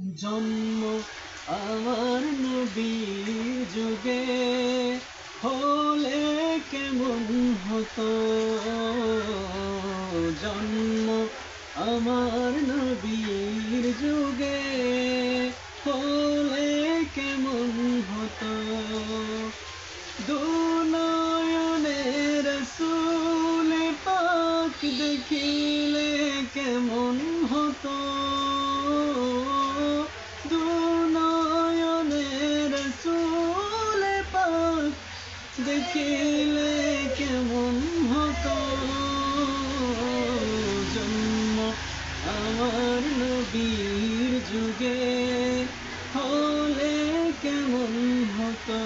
জন্ম আমার নবীর যুগে হলে কেমন হতো। জন্ম আমার নবীর যুগে হলে কেমন হতো। দুনয়নে রসূল পাক দেখিলে কেমন হতো। দুনয়নে রসূল পাক দেখিলে কেমন হতো। জন্ম আমার নবীর যুগে হলে কেমন হতো।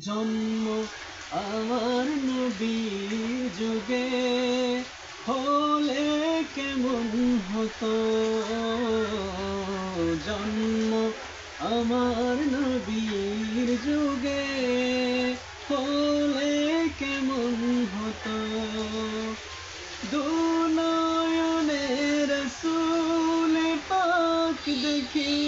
জন্ম আমার নবীর যুগে হলে কেমন হতো। জন্ম আমার নবীর যুগে হলে কেমন হতো। দুনয়নে রসূল পাক দেখি